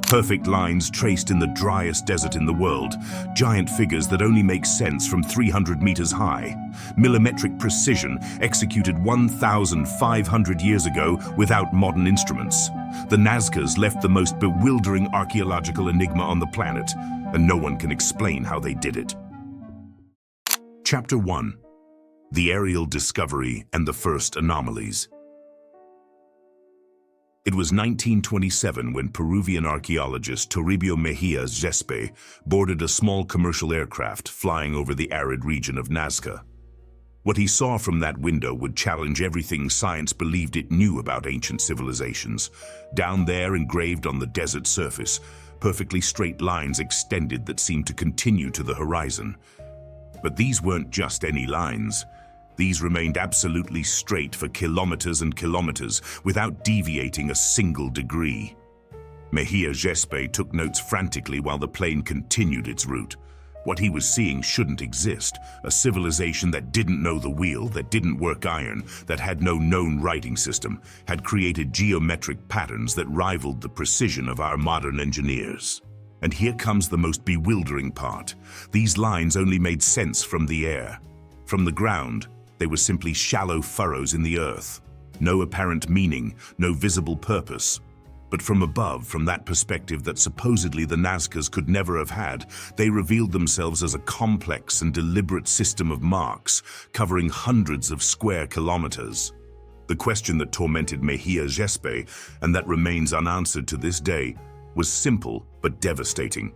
Perfect lines traced in the driest desert in the world, giant figures that only make sense from 300 meters high. Millimetric precision executed 1,500 years ago without modern instruments. The Nazcas left the most bewildering archaeological enigma on the planet, and no one can explain how they did it. Chapter 1. The Aerial Discovery and the First Anomalies. It was 1927 when Peruvian archaeologist Toribio Mejia Gespe boarded a small commercial aircraft flying over the arid region of Nazca. What he saw from that window would challenge everything science believed it knew about ancient civilizations. Down there, engraved on the desert surface, perfectly straight lines extended that seemed to continue to the horizon. But these weren't just any lines. These remained absolutely straight for kilometers and kilometers without deviating a single degree. Mejia Gespe took notes frantically while the plane continued its route. What he was seeing shouldn't exist. A civilization that didn't know the wheel, that didn't work iron, that had no known writing system, had created geometric patterns that rivaled the precision of our modern engineers. And here comes the most bewildering part. These lines only made sense from the air. From the ground, they were simply shallow furrows in the earth. No apparent meaning, no visible purpose. But from above, from that perspective that supposedly the Nazcas could never have had, they revealed themselves as a complex and deliberate system of marks, covering hundreds of square kilometers. The question that tormented Mejia Gespe, and that remains unanswered to this day, was simple but devastating.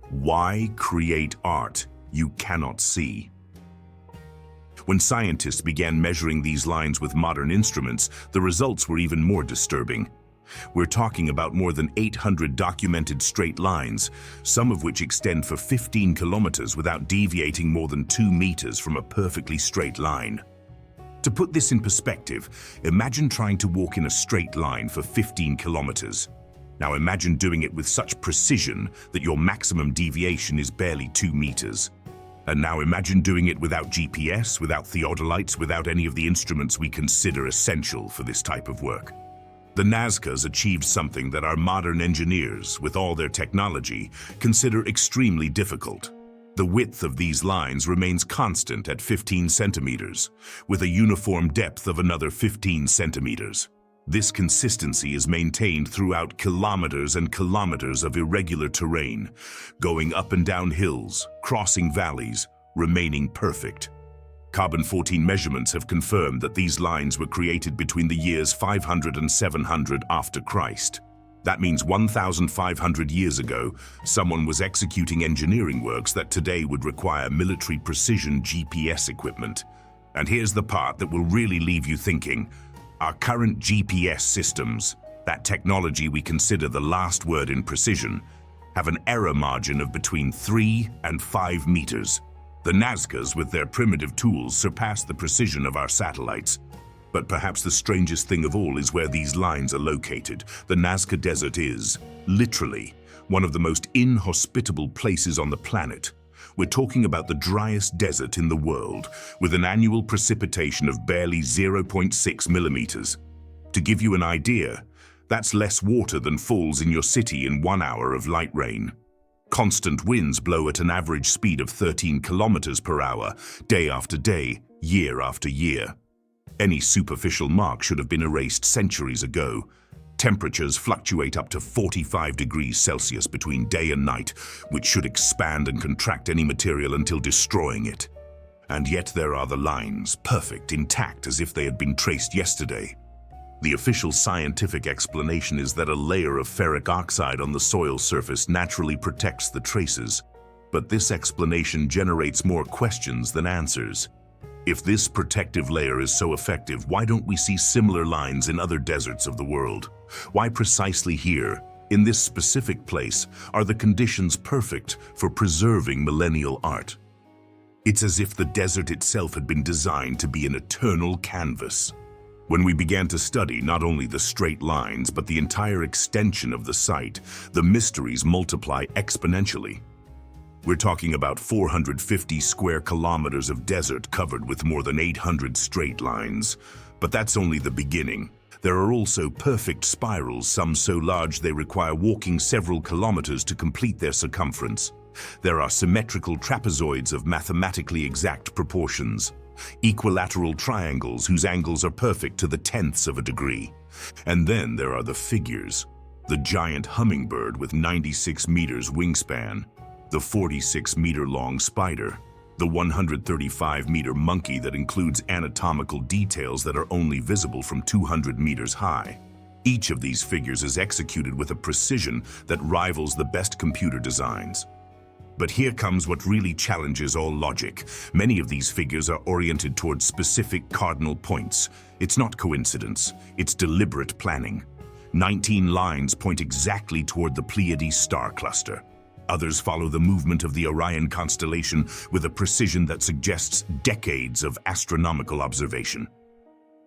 Why create art you cannot see? When scientists began measuring these lines with modern instruments, the results were even more disturbing. We're talking about more than 800 documented straight lines, some of which extend for 15 kilometers without deviating more than 2 meters from a perfectly straight line. To put this in perspective, imagine trying to walk in a straight line for 15 kilometers. Now imagine doing it with such precision that your maximum deviation is barely 2 meters. And now imagine doing it without GPS, without theodolites, without any of the instruments we consider essential for this type of work. The Nazcas achieved something that our modern engineers, with all their technology, consider extremely difficult. The width of these lines remains constant at 15 centimeters, with a uniform depth of another 15 centimeters. This consistency is maintained throughout kilometers and kilometers of irregular terrain, going up and down hills, crossing valleys, remaining perfect. Carbon-14 measurements have confirmed that these lines were created between the years 500 and 700 after Christ. That means 1,500 years ago, someone was executing engineering works that today would require military precision GPS equipment. And here's the part that will really leave you thinking. Our current GPS systems, that technology we consider the last word in precision, have an error margin of between 3 and 5 meters. The Nazcas, with their primitive tools, surpass the precision of our satellites. But perhaps the strangest thing of all is where these lines are located. The Nazca Desert is, literally, one of the most inhospitable places on the planet. We're talking about the driest desert in the world, with an annual precipitation of barely 0.6 millimeters. To give you an idea, that's less water than falls in your city in 1 hour of light rain. Constant winds blow at an average speed of 13 kilometers per hour, day after day, year after year. Any superficial mark should have been erased centuries ago. Temperatures fluctuate up to 45 degrees Celsius between day and night, which should expand and contract any material until destroying it. And yet there are the lines, perfect, intact, as if they had been traced yesterday. The official scientific explanation is that a layer of ferric oxide on the soil surface naturally protects the traces. But this explanation generates more questions than answers. If this protective layer is so effective, why don't we see similar lines in other deserts of the world? Why precisely here, in this specific place, are the conditions perfect for preserving millennial art? It's as if the desert itself had been designed to be an eternal canvas. When we began to study not only the straight lines, but the entire extension of the site, the mysteries multiply exponentially. We're talking about 450 square kilometers of desert covered with more than 800 straight lines. But that's only the beginning. There are also perfect spirals, some so large they require walking several kilometers to complete their circumference. There are symmetrical trapezoids of mathematically exact proportions, equilateral triangles whose angles are perfect to the tenths of a degree. And then there are the figures. The giant hummingbird with 96 meters wingspan, the 46-meter-long spider, the 135-meter monkey that includes anatomical details that are only visible from 200 meters high. Each of these figures is executed with a precision that rivals the best computer designs. But here comes what really challenges all logic. Many of these figures are oriented towards specific cardinal points. It's not coincidence, it's deliberate planning. 19 lines point exactly toward the Pleiades star cluster. Others follow the movement of the Orion constellation with a precision that suggests decades of astronomical observation.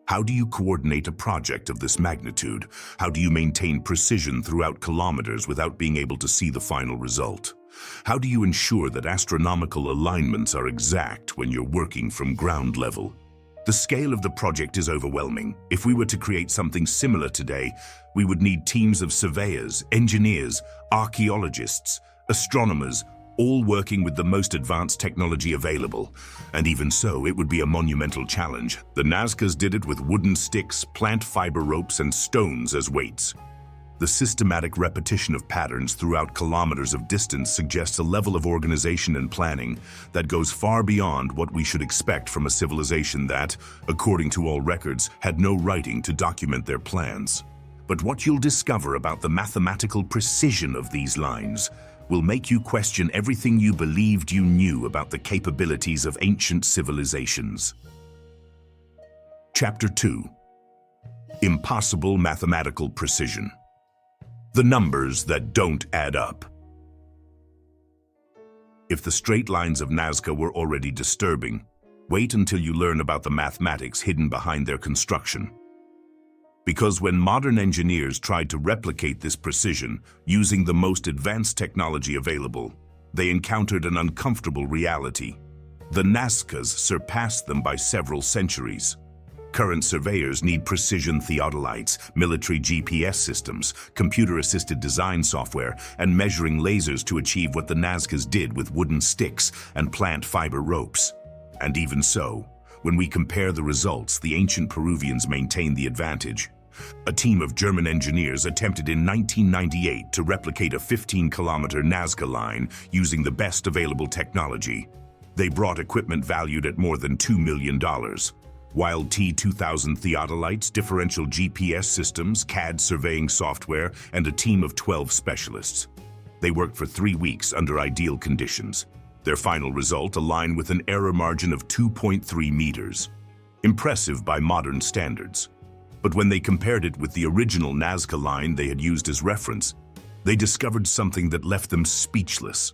How do you coordinate a project of this magnitude? How do you maintain precision throughout kilometers without being able to see the final result? How do you ensure that astronomical alignments are exact when you're working from ground level? The scale of the project is overwhelming. If we were to create something similar today, we would need teams of surveyors, engineers, archaeologists, astronomers, all working with the most advanced technology available. And even so, it would be a monumental challenge. The Nazcas did it with wooden sticks, plant fiber ropes, and stones as weights. The systematic repetition of patterns throughout kilometers of distance suggests a level of organization and planning that goes far beyond what we should expect from a civilization that, according to all records, had no writing to document their plans. But what you'll discover about the mathematical precision of these lines will make you question everything you believed you knew about the capabilities of ancient civilizations. Chapter 2. Impossible Mathematical Precision. The numbers that don't add up. If the straight lines of Nazca were already disturbing, wait until you learn about the mathematics hidden behind their construction. Because when modern engineers tried to replicate this precision using the most advanced technology available, they encountered an uncomfortable reality. The Nazcas surpassed them by several centuries. Current surveyors need precision theodolites, military GPS systems, computer-assisted design software, and measuring lasers to achieve what the Nazcas did with wooden sticks and plant fiber ropes. And even so, when we compare the results, the ancient Peruvians maintain the advantage. A team of German engineers attempted in 1998 to replicate a 15-kilometer Nazca line using the best available technology. They brought equipment valued at more than $2 million. Wild T-2000 theodolites, differential GPS systems, CAD surveying software, and a team of 12 specialists. They worked for 3 weeks under ideal conditions. Their final result aligned with an error margin of 2.3 meters. Impressive by modern standards. But when they compared it with the original Nazca line they had used as reference, they discovered something that left them speechless.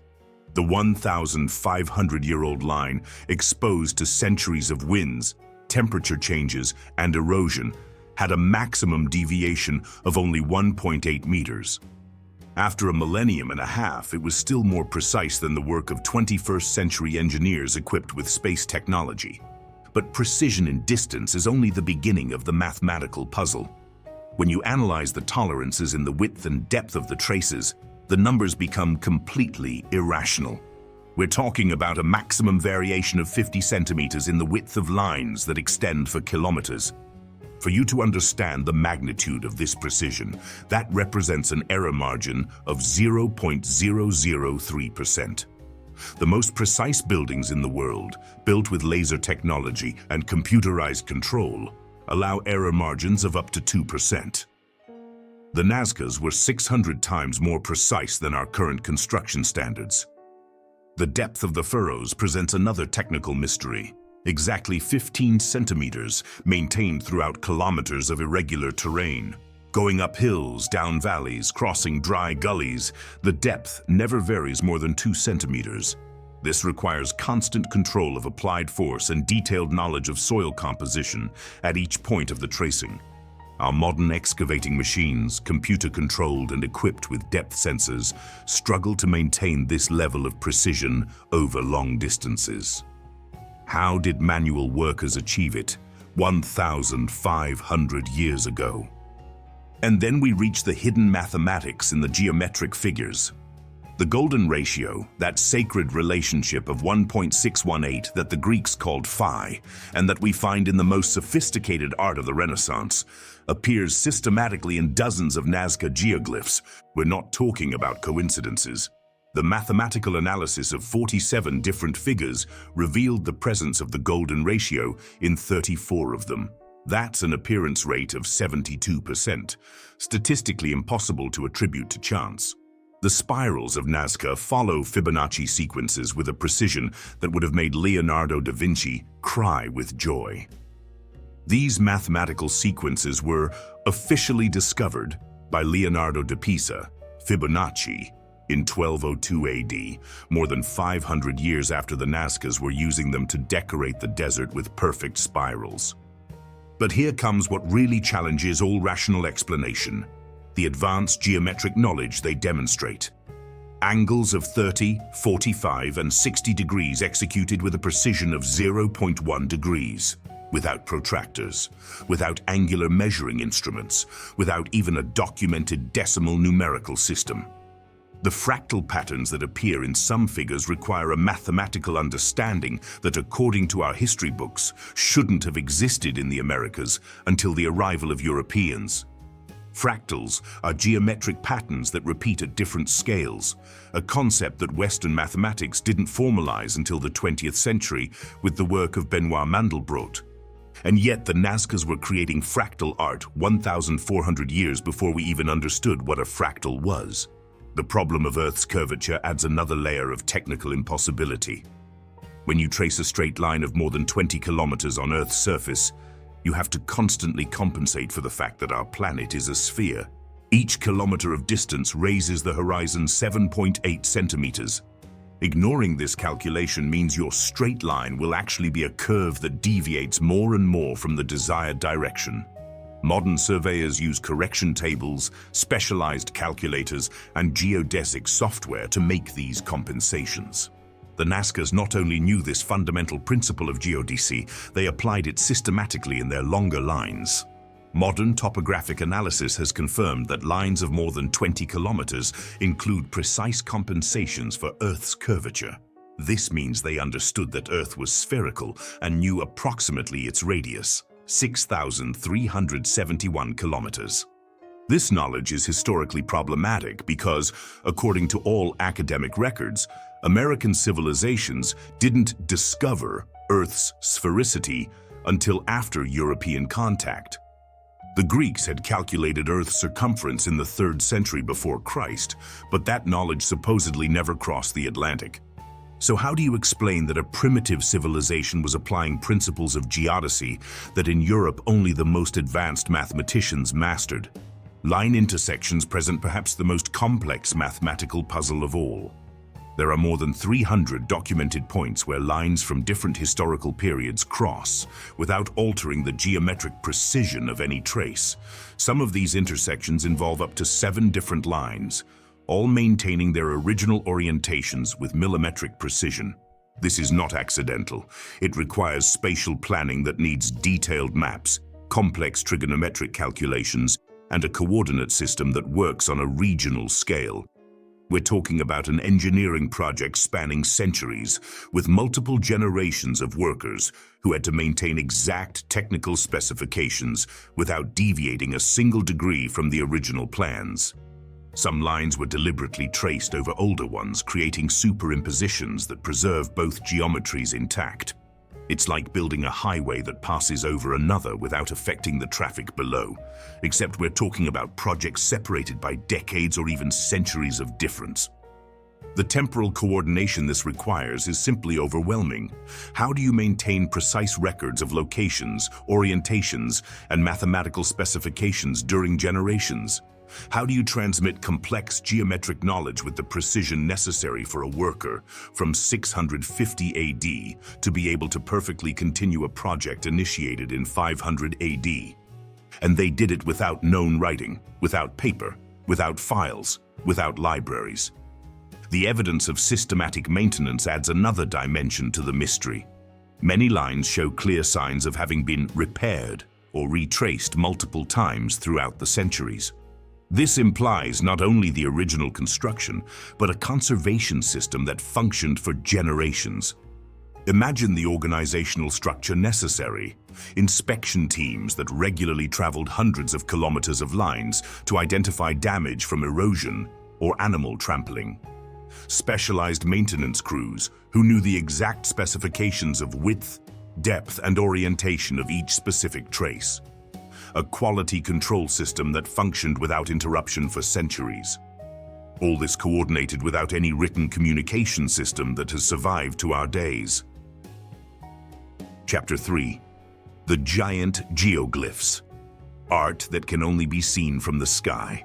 The 1,500-year-old line, exposed to centuries of winds, temperature changes, and erosion, had a maximum deviation of only 1.8 meters. After a millennium and a half, it was still more precise than the work of 21st century engineers equipped with space technology. But precision in distance is only the beginning of the mathematical puzzle. When you analyze the tolerances in the width and depth of the traces, the numbers become completely irrational. We're talking about a maximum variation of 50 centimeters in the width of lines that extend for kilometers. For you to understand the magnitude of this precision, that represents an error margin of 0.003%. The most precise buildings in the world, built with laser technology and computerized control, allow error margins of up to 2%. The Nazcas were 600 times more precise than our current construction standards. The depth of the furrows presents another technical mystery. Exactly 15 centimeters, maintained throughout kilometers of irregular terrain. Going up hills, down valleys, crossing dry gullies, the depth never varies more than 2 centimeters. This requires constant control of applied force and detailed knowledge of soil composition at each point of the tracing. Our modern excavating machines, computer-controlled and equipped with depth sensors, struggle to maintain this level of precision over long distances. How did manual workers achieve it 1,500 years ago? And then we reach the hidden mathematics in the geometric figures. The golden ratio, that sacred relationship of 1.618 that the Greeks called phi, and that we find in the most sophisticated art of the Renaissance, appears systematically in dozens of Nazca geoglyphs. We're not talking about coincidences. The mathematical analysis of 47 different figures revealed the presence of the golden ratio in 34 of them. That's an appearance rate of 72%, statistically impossible to attribute to chance. The spirals of Nazca follow Fibonacci sequences with a precision that would have made Leonardo da Vinci cry with joy. These mathematical sequences were officially discovered by Leonardo da Pisa, Fibonacci, in 1202 AD, more than 500 years after the Nazcas were using them to decorate the desert with perfect spirals. But here comes what really challenges all rational explanation: the advanced geometric knowledge they demonstrate. Angles of 30, 45, and 60 degrees executed with a precision of 0.1 degrees, without protractors, without angular measuring instruments, without even a documented decimal numerical system. The fractal patterns that appear in some figures require a mathematical understanding that, according to our history books, shouldn't have existed in the Americas until the arrival of Europeans. Fractals are geometric patterns that repeat at different scales, a concept that Western mathematics didn't formalize until the 20th century with the work of Benoit Mandelbrot. And yet the Nazcas were creating fractal art 1,400 years before we even understood what a fractal was. The problem of Earth's curvature adds another layer of technical impossibility. When you trace a straight line of more than 20 kilometers on Earth's surface, you have to constantly compensate for the fact that our planet is a sphere. Each kilometer of distance raises the horizon 7.8 centimeters. Ignoring this calculation means your straight line will actually be a curve that deviates more and more from the desired direction. Modern surveyors use correction tables, specialized calculators, and geodesic software to make these compensations. The Nazcas not only knew this fundamental principle of geodesy, they applied it systematically in their longer lines. Modern topographic analysis has confirmed that lines of more than 20 kilometers include precise compensations for Earth's curvature. This means they understood that Earth was spherical and knew approximately its radius, 6,371 kilometers. This knowledge is historically problematic because, according to all academic records, American civilizations didn't discover Earth's sphericity until after European contact. The Greeks had calculated Earth's circumference in the 3rd century before Christ, but that knowledge supposedly never crossed the Atlantic. So how do you explain that a primitive civilization was applying principles of geodesy that in Europe only the most advanced mathematicians mastered? Line intersections present perhaps the most complex mathematical puzzle of all. There are more than 300 documented points where lines from different historical periods cross without altering the geometric precision of any trace. Some of these intersections involve up to 7 different lines, all maintaining their original orientations with millimetric precision. This is not accidental. It requires spatial planning that needs detailed maps, complex trigonometric calculations, and a coordinate system that works on a regional scale. We're talking about an engineering project spanning centuries, with multiple generations of workers who had to maintain exact technical specifications without deviating a single degree from the original plans. Some lines were deliberately traced over older ones, creating superimpositions that preserve both geometries intact. It's like building a highway that passes over another without affecting the traffic below, except we're talking about projects separated by decades or even centuries of difference. The temporal coordination this requires is simply overwhelming. How do you maintain precise records of locations, orientations, and mathematical specifications during generations? How do you transmit complex geometric knowledge with the precision necessary for a worker from 650 AD to be able to perfectly continue a project initiated in 500 AD? And they did it without known writing, without paper, without files, without libraries. The evidence of systematic maintenance adds another dimension to the mystery. Many lines show clear signs of having been repaired or retraced multiple times throughout the centuries. This implies not only the original construction, but a conservation system that functioned for generations. Imagine the organizational structure necessary. Inspection teams that regularly traveled hundreds of kilometers of lines to identify damage from erosion or animal trampling. Specialized maintenance crews who knew the exact specifications of width, depth, and orientation of each specific trace. A quality control system that functioned without interruption for centuries. All this coordinated without any written communication system that has survived to our days. Chapter 3. The Giant Geoglyphs. Art that can only be seen from the sky.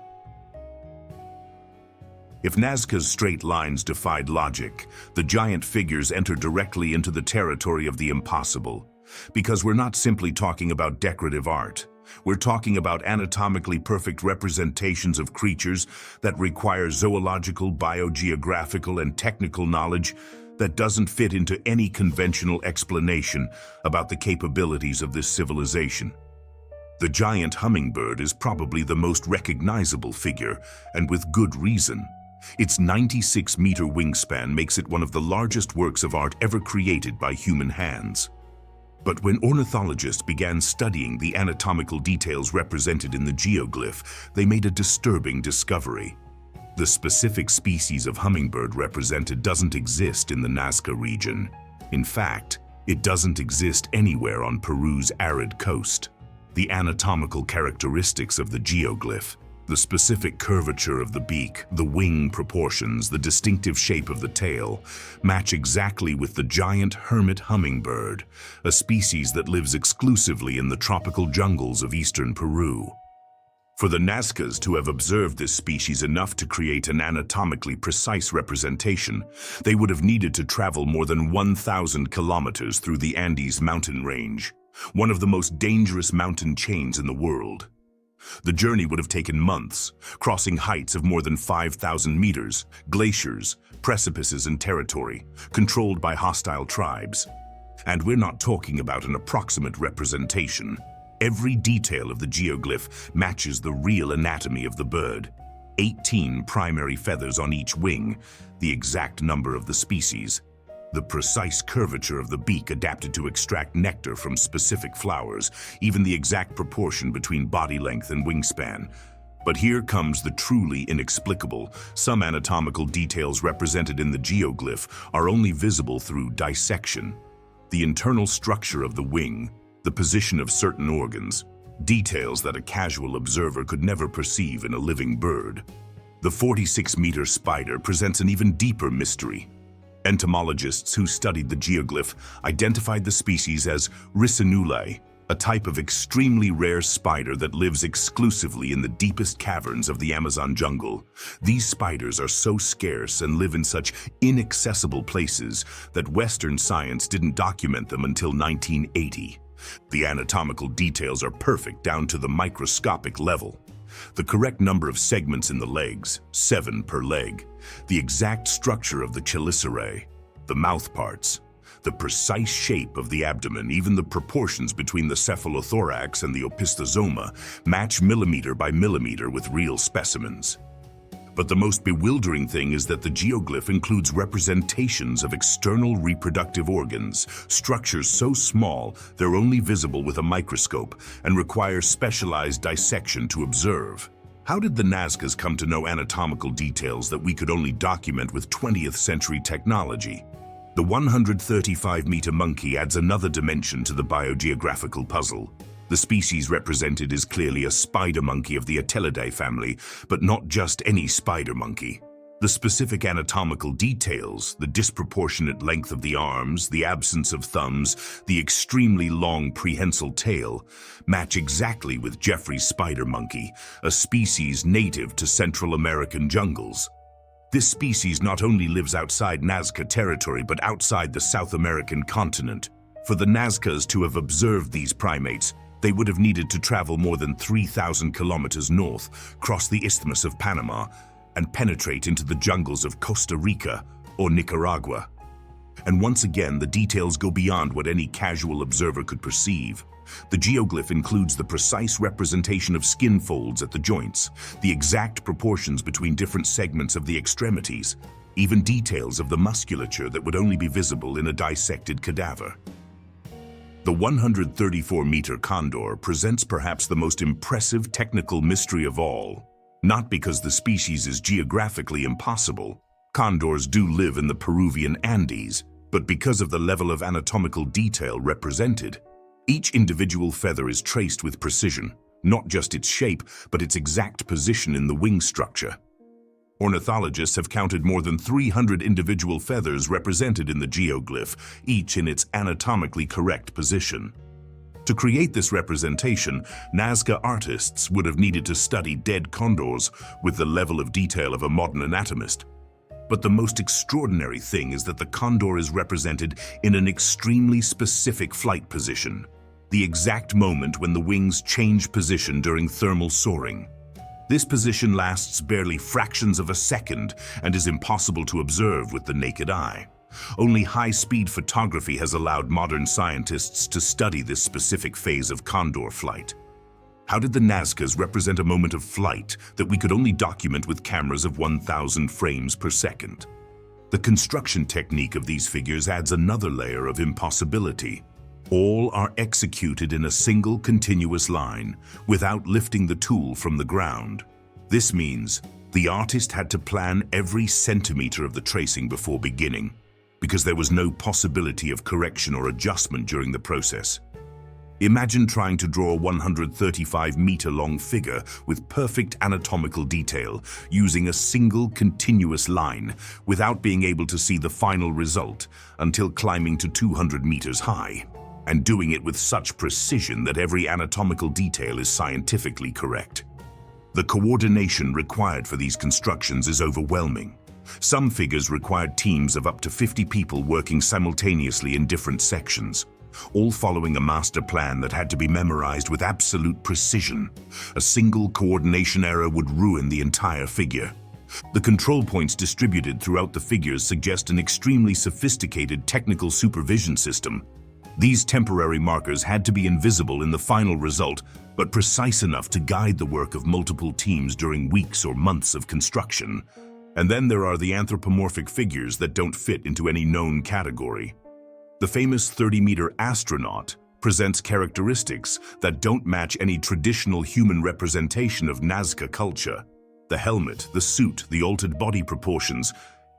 If Nazca's straight lines defied logic, the giant figures enter directly into the territory of the impossible. Because we're not simply talking about decorative art. We're talking about anatomically perfect representations of creatures that require zoological, biogeographical, and technical knowledge that doesn't fit into any conventional explanation about the capabilities of this civilization. The giant hummingbird is probably the most recognizable figure, and with good reason. Its 96-meter wingspan makes it one of the largest works of art ever created by human hands. But when ornithologists began studying the anatomical details represented in the geoglyph, they made a disturbing discovery. The specific species of hummingbird represented doesn't exist in the Nazca region. In fact, it doesn't exist anywhere on Peru's arid coast. The anatomical characteristics of the geoglyph, the specific curvature of the beak, the wing proportions, the distinctive shape of the tail, match exactly with the giant hermit hummingbird, a species that lives exclusively in the tropical jungles of eastern Peru. For the Nazcas to have observed this species enough to create an anatomically precise representation, they would have needed to travel more than 1,000 kilometers through the Andes mountain range, one of the most dangerous mountain chains in the world. The journey would have taken months, crossing heights of more than 5,000 meters, glaciers, precipices, and territory, controlled by hostile tribes. And we're not talking about an approximate representation. Every detail of the geoglyph matches the real anatomy of the bird. 18 primary feathers on each wing, the exact number of the species. The precise curvature of the beak adapted to extract nectar from specific flowers, even the exact proportion between body length and wingspan. But here comes the truly inexplicable. Some anatomical details represented in the geoglyph are only visible through dissection. The internal structure of the wing, the position of certain organs, details that a casual observer could never perceive in a living bird. The 46-meter spider presents an even deeper mystery. Entomologists who studied the geoglyph identified the species as Rhicinulae, a type of extremely rare spider that lives exclusively in the deepest caverns of the Amazon jungle. These spiders are so scarce and live in such inaccessible places that Western science didn't document them until 1980. The anatomical details are perfect down to the microscopic level. The correct number of segments in the legs, 7 per leg, the exact structure of the chelicerae, the mouth parts, the precise shape of the abdomen, even the proportions between the cephalothorax and the opistosoma match millimeter by millimeter with real specimens. But the most bewildering thing is that the geoglyph includes representations of external reproductive organs, structures so small they're only visible with a microscope and require specialized dissection to observe. How did the Nazcas come to know anatomical details that we could only document with 20th century technology? The 135-meter monkey adds another dimension to the biogeographical puzzle. The species represented is clearly a spider monkey of the Atelidae family, but not just any spider monkey. The specific anatomical details, the disproportionate length of the arms, the absence of thumbs, the extremely long prehensile tail, match exactly with Jeffrey's spider monkey, a species native to Central American jungles. This species not only lives outside Nazca territory, but outside the South American continent. For the Nazcas to have observed these primates, They would have needed to travel more than 3,000 kilometers north, cross the Isthmus of Panama, and penetrate into the jungles of Costa Rica or Nicaragua. And once again, the details go beyond what any casual observer could perceive. The geoglyph includes the precise representation of skin folds at the joints, the exact proportions between different segments of the extremities, even details of the musculature that would only be visible in a dissected cadaver. The 134-meter condor presents perhaps the most impressive technical mystery of all. Not because the species is geographically impossible. Condors do live in the Peruvian Andes, but because of the level of anatomical detail represented. Each individual feather is traced with precision, not just its shape, but its exact position in the wing structure. Ornithologists have counted more than 300 individual feathers represented in the geoglyph, each in its anatomically correct position. To create this representation, Nazca artists would have needed to study dead condors with the level of detail of a modern anatomist. But the most extraordinary thing is that the condor is represented in an extremely specific flight position, the exact moment when the wings change position during thermal soaring. This position lasts barely fractions of a second and is impossible to observe with the naked eye. Only high-speed photography has allowed modern scientists to study this specific phase of condor flight. How did the Nazcas represent a moment of flight that we could only document with cameras of 1,000 frames per second? The construction technique of these figures adds another layer of impossibility. All are executed in a single continuous line, without lifting the tool from the ground. This means the artist had to plan every centimeter of the tracing before beginning, because there was no possibility of correction or adjustment during the process. Imagine trying to draw a 135-meter-long figure with perfect anatomical detail, using a single continuous line, without being able to see the final result until climbing to 200 meters high, and doing it with such precision that every anatomical detail is scientifically correct. The coordination required for these constructions is overwhelming. Some figures required teams of up to 50 people working simultaneously in different sections, all following a master plan that had to be memorized with absolute precision. A single coordination error would ruin the entire figure. The control points distributed throughout the figures suggest an extremely sophisticated technical supervision system. These temporary markers had to be invisible in the final result, but precise enough to guide the work of multiple teams during weeks or months of construction. And then there are the anthropomorphic figures that don't fit into any known category. The famous 30-meter astronaut presents characteristics that don't match any traditional human representation of Nazca culture. The helmet, the suit, the altered body proportions,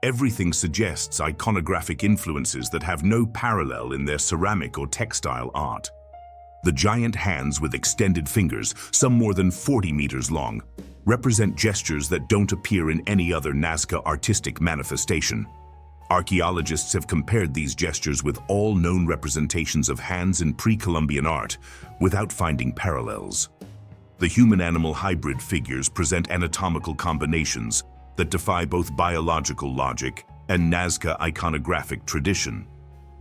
everything suggests iconographic influences that have no parallel in their ceramic or textile art. The giant hands with extended fingers, some more than 40 meters long, represent gestures that don't appear in any other Nazca artistic manifestation. Archaeologists have compared these gestures with all known representations of hands in pre-Columbian art, without finding parallels. The human-animal hybrid figures present anatomical combinations that defy both biological logic and Nazca iconographic tradition.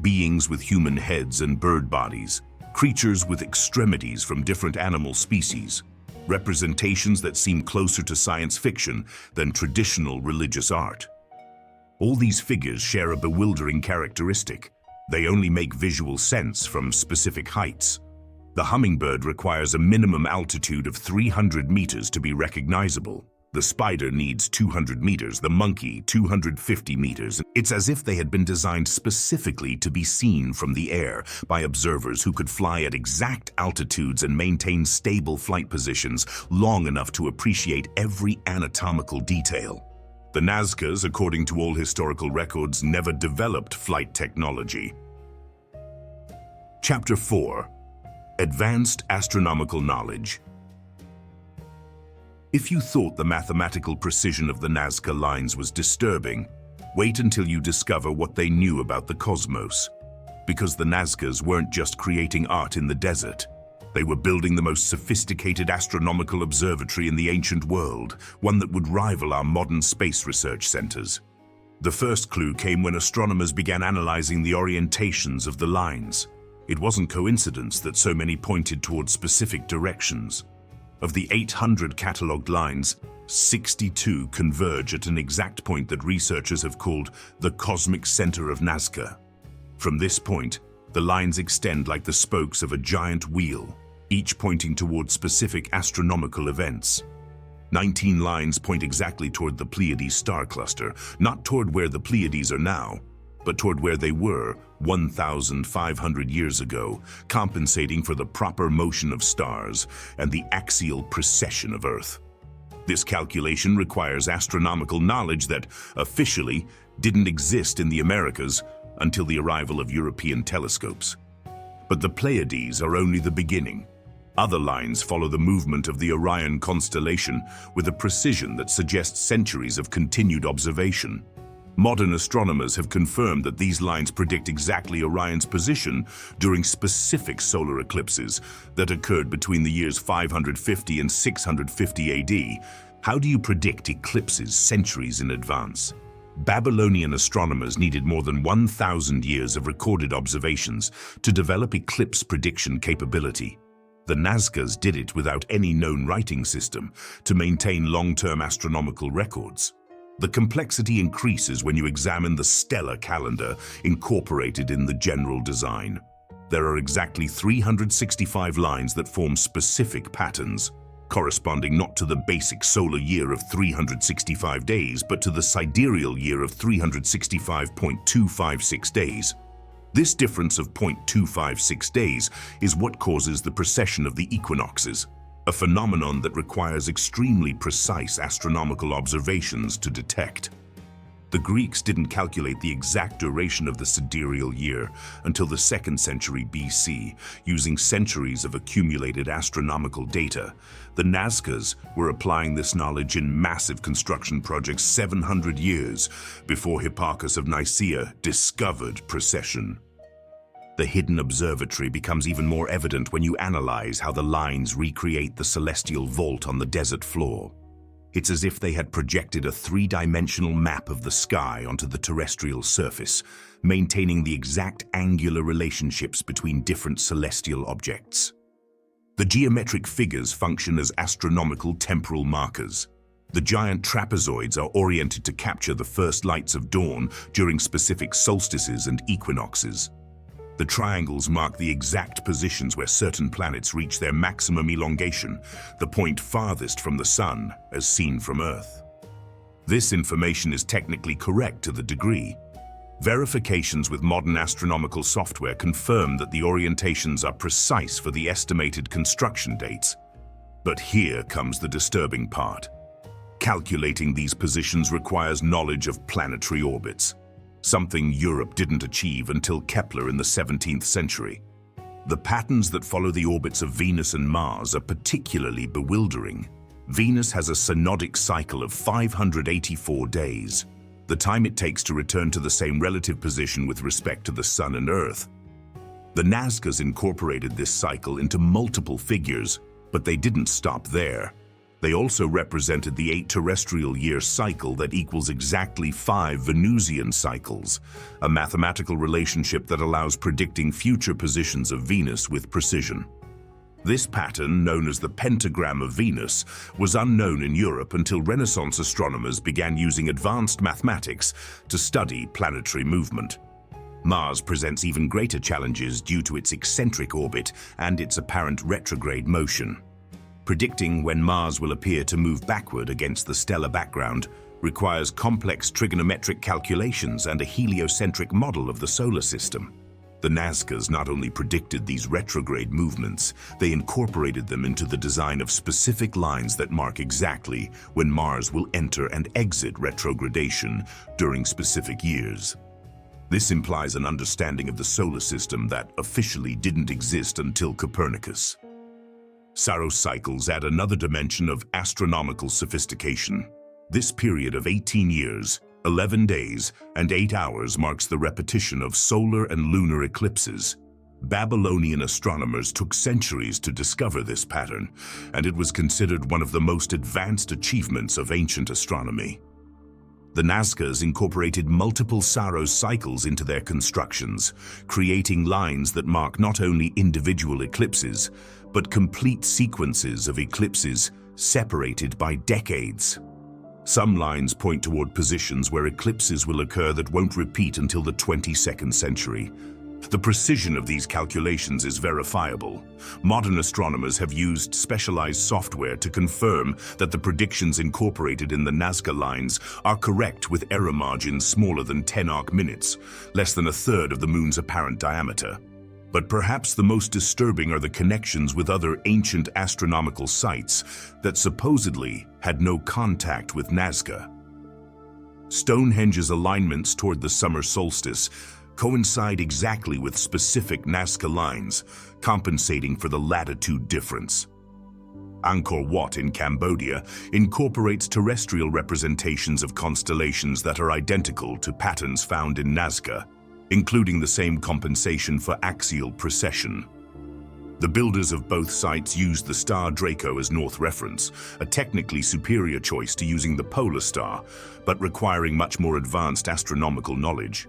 Beings with human heads and bird bodies, creatures with extremities from different animal species, representations that seem closer to science fiction than traditional religious art. All these figures share a bewildering characteristic. They only make visual sense from specific heights. The hummingbird requires a minimum altitude of 300 meters to be recognizable. The spider needs 200 meters, the monkey 250 meters. It's as if they had been designed specifically to be seen from the air by observers who could fly at exact altitudes and maintain stable flight positions long enough to appreciate every anatomical detail. The Nazcas, according to all historical records, never developed flight technology. Chapter 4. Advanced Astronomical Knowledge. If you thought the mathematical precision of the Nazca lines was disturbing, wait until you discover what they knew about the cosmos. Because the Nazcas weren't just creating art in the desert. They were building the most sophisticated astronomical observatory in the ancient world, one that would rival our modern space research centers. The first clue came when astronomers began analyzing the orientations of the lines. It wasn't coincidence that so many pointed towards specific directions. Of the 800 catalogued lines, 62 converge at an exact point that researchers have called the cosmic center of Nazca. From this point, the lines extend like the spokes of a giant wheel, each pointing toward specific astronomical events. 19 lines point exactly toward the Pleiades star cluster, not toward where the Pleiades are now, but toward where they were 1,500 years ago, compensating for the proper motion of stars and the axial precession of Earth. This calculation requires astronomical knowledge that, officially, didn't exist in the Americas until the arrival of European telescopes. But the Pleiades are only the beginning. Other lines follow the movement of the Orion constellation with a precision that suggests centuries of continued observation. Modern astronomers have confirmed that these lines predict exactly Orion's position during specific solar eclipses that occurred between the years 550 and 650 AD. How do you predict eclipses centuries in advance? Babylonian astronomers needed more than 1,000 years of recorded observations to develop eclipse prediction capability. The Nazcas did it without any known writing system to maintain long-term astronomical records. The complexity increases when you examine the stellar calendar incorporated in the general design. There are exactly 365 lines that form specific patterns, corresponding not to the basic solar year of 365 days, but to the sidereal year of 365.256 days. This difference of 0.256 days is what causes the precession of the equinoxes, a phenomenon that requires extremely precise astronomical observations to detect. The Greeks didn't calculate the exact duration of the sidereal year until the 2nd century BC, using centuries of accumulated astronomical data. The Nazcas were applying this knowledge in massive construction projects 700 years before Hipparchus of Nicaea discovered precession. The hidden observatory becomes even more evident when you analyze how the lines recreate the celestial vault on the desert floor. It's as if they had projected a three-dimensional map of the sky onto the terrestrial surface, maintaining the exact angular relationships between different celestial objects. The geometric figures function as astronomical temporal markers. The giant trapezoids are oriented to capture the first lights of dawn during specific solstices and equinoxes. The triangles mark the exact positions where certain planets reach their maximum elongation, the point farthest from the Sun as seen from Earth. This information is technically correct to the degree. Verifications with modern astronomical software confirm that the orientations are precise for the estimated construction dates. But here comes the disturbing part. Calculating these positions requires knowledge of planetary orbits, something Europe didn't achieve until Kepler in the 17th century. The patterns that follow the orbits of Venus and Mars are particularly bewildering. Venus has a synodic cycle of 584 days, the time it takes to return to the same relative position with respect to the Sun and Earth. The Nazcas incorporated this cycle into multiple figures, but they didn't stop there. They also represented the 8 terrestrial year cycle that equals exactly 5 Venusian cycles, a mathematical relationship that allows predicting future positions of Venus with precision. This pattern, known as the pentagram of Venus, was unknown in Europe until Renaissance astronomers began using advanced mathematics to study planetary movement. Mars presents even greater challenges due to its eccentric orbit and its apparent retrograde motion. Predicting when Mars will appear to move backward against the stellar background requires complex trigonometric calculations and a heliocentric model of the solar system. The Nazcas not only predicted these retrograde movements, they incorporated them into the design of specific lines that mark exactly when Mars will enter and exit retrogradation during specific years. This implies an understanding of the solar system that officially didn't exist until Copernicus. Saros cycles add another dimension of astronomical sophistication. This period of 18 years, 11 days, and 8 hours marks the repetition of solar and lunar eclipses. Babylonian astronomers took centuries to discover this pattern, and it was considered one of the most advanced achievements of ancient astronomy. The Nazcas incorporated multiple Saros cycles into their constructions, creating lines that mark not only individual eclipses, but complete sequences of eclipses separated by decades. Some lines point toward positions where eclipses will occur that won't repeat until the 22nd century. The precision of these calculations is verifiable. Modern astronomers have used specialized software to confirm that the predictions incorporated in the Nazca lines are correct, with error margins smaller than 10 arc minutes, less than a third of the moon's apparent diameter. But perhaps the most disturbing are the connections with other ancient astronomical sites that supposedly had no contact with Nazca. Stonehenge's alignments toward the summer solstice coincide exactly with specific Nazca lines, compensating for the latitude difference. Angkor Wat in Cambodia incorporates terrestrial representations of constellations that are identical to patterns found in Nazca, including the same compensation for axial precession. The builders of both sites used the star Draco as north reference, a technically superior choice to using the polar star, but requiring much more advanced astronomical knowledge.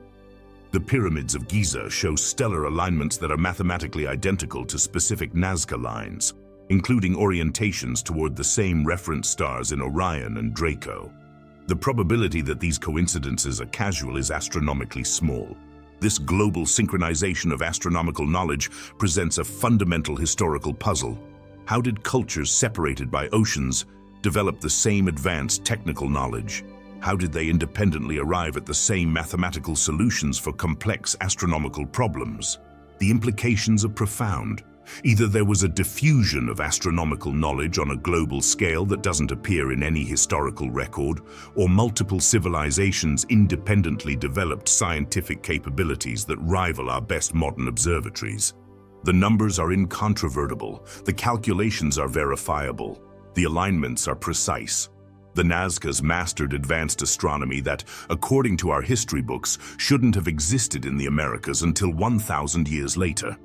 The pyramids of Giza show stellar alignments that are mathematically identical to specific Nazca lines, including orientations toward the same reference stars in Orion and Draco. The probability that these coincidences are casual is astronomically small. This global synchronization of astronomical knowledge presents a fundamental historical puzzle. How did cultures separated by oceans develop the same advanced technical knowledge? How did they independently arrive at the same mathematical solutions for complex astronomical problems? The implications are profound. Either there was a diffusion of astronomical knowledge on a global scale that doesn't appear in any historical record, or multiple civilizations independently developed scientific capabilities that rival our best modern observatories. The numbers are incontrovertible, the calculations are verifiable, the alignments are precise. The Nazcas mastered advanced astronomy that, according to our history books, shouldn't have existed in the Americas until 1,000 years later.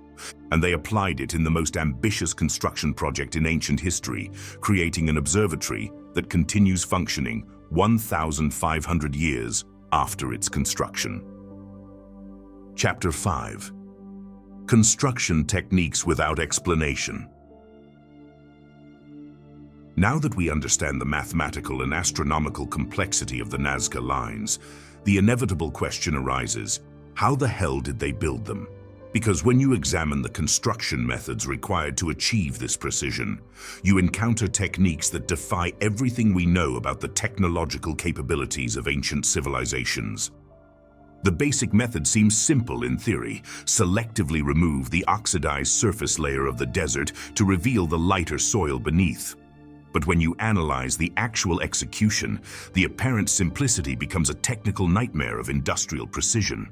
And they applied it in the most ambitious construction project in ancient history, creating an observatory that continues functioning 1,500 years after its construction. Chapter 5. Construction Techniques Without Explanation. Now that we understand the mathematical and astronomical complexity of the Nazca lines, the inevitable question arises: how the hell did they build them? Because when you examine the construction methods required to achieve this precision, you encounter techniques that defy everything we know about the technological capabilities of ancient civilizations. The basic method seems simple in theory: selectively remove the oxidized surface layer of the desert to reveal the lighter soil beneath. But when you analyze the actual execution, the apparent simplicity becomes a technical nightmare of industrial precision.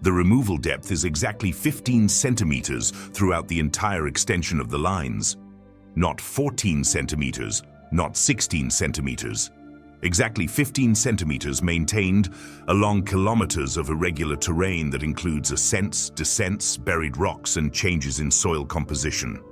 The removal depth is exactly 15 centimeters throughout the entire extension of the lines. Not 14 centimeters, not 16 centimeters. Exactly 15 centimeters maintained along kilometers of irregular terrain that includes ascents, descents, buried rocks, and changes in soil composition.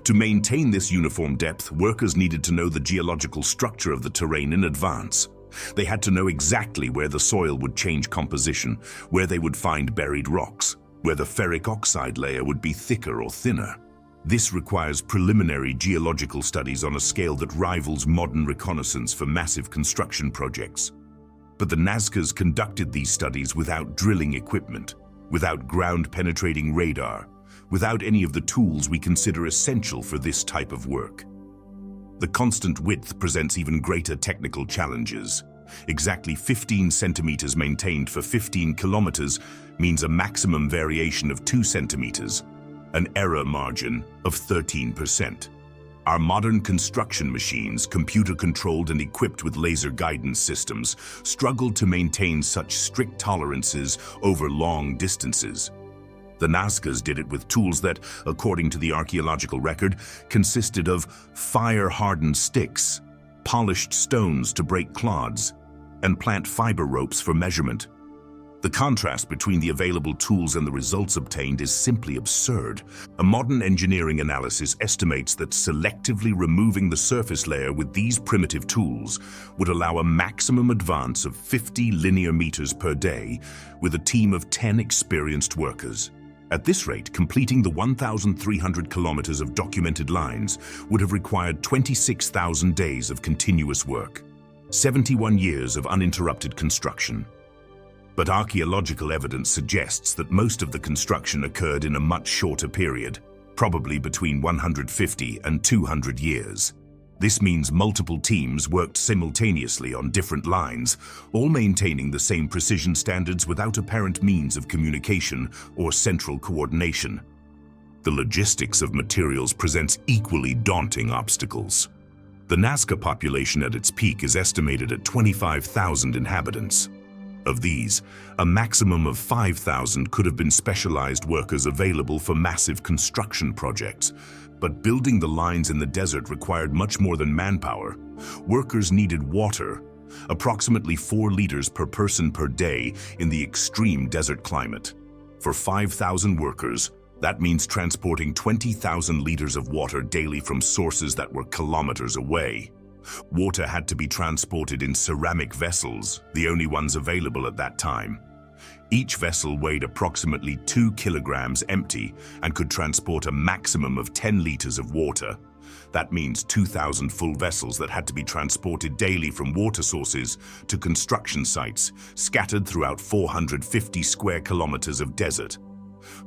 To maintain this uniform depth, workers needed to know the geological structure of the terrain in advance. They had to know exactly where the soil would change composition, where they would find buried rocks, where the ferric oxide layer would be thicker or thinner. This requires preliminary geological studies on a scale that rivals modern reconnaissance for massive construction projects. But the Nazcas conducted these studies without drilling equipment, without ground-penetrating radar, without any of the tools we consider essential for this type of work. The constant width presents even greater technical challenges. Exactly 15 centimeters maintained for 15 kilometers means a maximum variation of 2 centimeters, an error margin of 13%. Our modern construction machines, computer-controlled and equipped with laser guidance systems, struggle to maintain such strict tolerances over long distances. The Nazcas did it with tools that, according to the archaeological record, consisted of fire-hardened sticks, polished stones to break clods, and plant fiber ropes for measurement. The contrast between the available tools and the results obtained is simply absurd. A modern engineering analysis estimates that selectively removing the surface layer with these primitive tools would allow a maximum advance of 50 linear meters per day with a team of 10 experienced workers. At this rate, completing the 1,300 kilometers of documented lines would have required 26,000 days of continuous work, 71 years of uninterrupted construction. But archaeological evidence suggests that most of the construction occurred in a much shorter period, probably between 150 and 200 years. This means multiple teams worked simultaneously on different lines, all maintaining the same precision standards without apparent means of communication or central coordination. The logistics of materials presents equally daunting obstacles. The Nazca population at its peak is estimated at 25,000 inhabitants. Of these, a maximum of 5,000 could have been specialized workers available for massive construction projects. But building the lines in the desert required much more than manpower. Workers needed water, approximately 4 liters per person per day in the extreme desert climate. For 5,000 workers, that means transporting 20,000 liters of water daily from sources that were kilometers away. Water had to be transported in ceramic vessels, the only ones available at that time. Each vessel weighed approximately 2 kilograms empty and could transport a maximum of 10 liters of water. That means 2,000 full vessels that had to be transported daily from water sources to construction sites, scattered throughout 450 square kilometers of desert.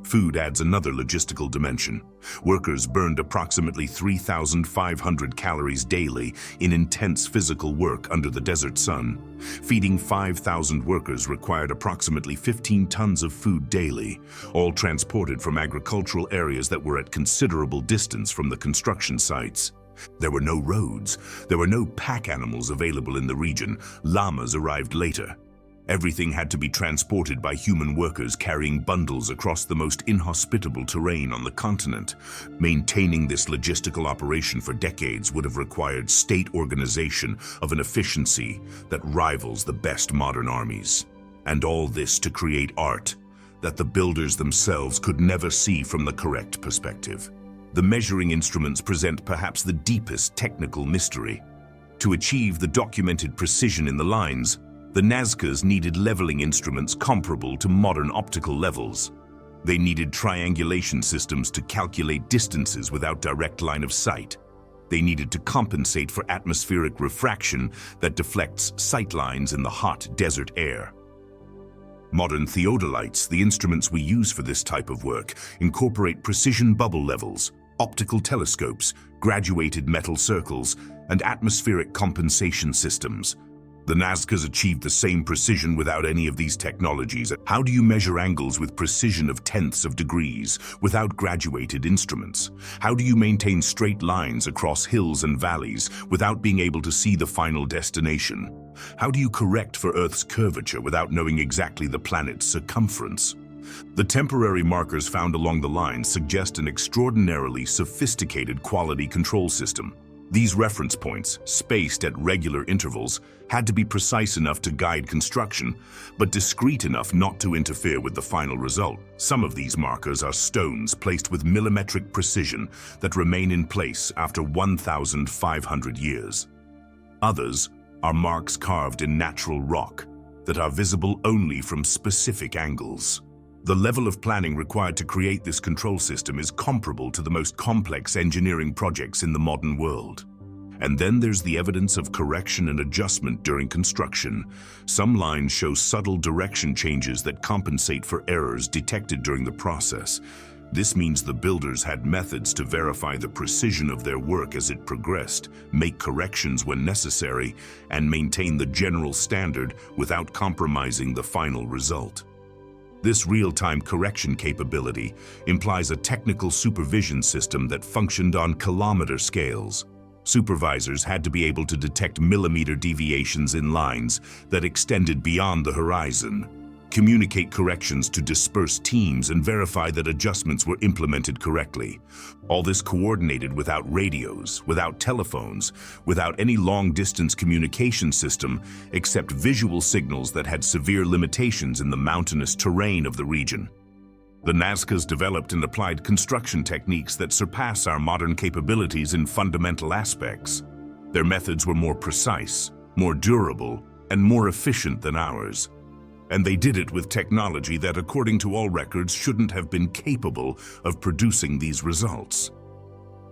Food adds another logistical dimension. Workers burned approximately 3,500 calories daily in intense physical work under the desert sun. Feeding 5,000 workers required approximately 15 tons of food daily, all transported from agricultural areas that were at considerable distance from the construction sites. There were no roads. There were no pack animals available in the region. Llamas arrived later. Everything had to be transported by human workers carrying bundles across the most inhospitable terrain on the continent. Maintaining this logistical operation for decades would have required state organization of an efficiency that rivals the best modern armies. And all this to create art that the builders themselves could never see from the correct perspective. The measuring instruments present perhaps the deepest technical mystery. To achieve the documented precision in the lines, the Nazcas needed leveling instruments comparable to modern optical levels. They needed triangulation systems to calculate distances without direct line of sight. They needed to compensate for atmospheric refraction that deflects sight lines in the hot desert air. Modern theodolites, the instruments we use for this type of work, incorporate precision bubble levels, optical telescopes, graduated metal circles, and atmospheric compensation systems. The Nazcas achieved the same precision without any of these technologies. How do you measure angles with precision of tenths of degrees without graduated instruments? How do you maintain straight lines across hills and valleys without being able to see the final destination? How do you correct for Earth's curvature without knowing exactly the planet's circumference? The temporary markers found along the lines suggest an extraordinarily sophisticated quality control system. These reference points, spaced at regular intervals, had to be precise enough to guide construction, but discrete enough not to interfere with the final result. Some of these markers are stones placed with millimetric precision that remain in place after 1,500 years. Others are marks carved in natural rock that are visible only from specific angles. The level of planning required to create this control system is comparable to the most complex engineering projects in the modern world. And then there's the evidence of correction and adjustment during construction. Some lines show subtle direction changes that compensate for errors detected during the process. This means the builders had methods to verify the precision of their work as it progressed, make corrections when necessary, and maintain the general standard without compromising the final result. This real-time correction capability implies a technical supervision system that functioned on kilometer scales. Supervisors had to be able to detect millimeter deviations in lines that extended beyond the horizon. communicate corrections to dispersed teams, and verify that adjustments were implemented correctly. All this coordinated without radios, without telephones, without any long-distance communication system except visual signals that had severe limitations in the mountainous terrain of the region. The Nazcas developed and applied construction techniques that surpass our modern capabilities in fundamental aspects. Their methods were more precise, more durable, and more efficient than ours. And they did it with technology that, according to all records, shouldn't have been capable of producing these results.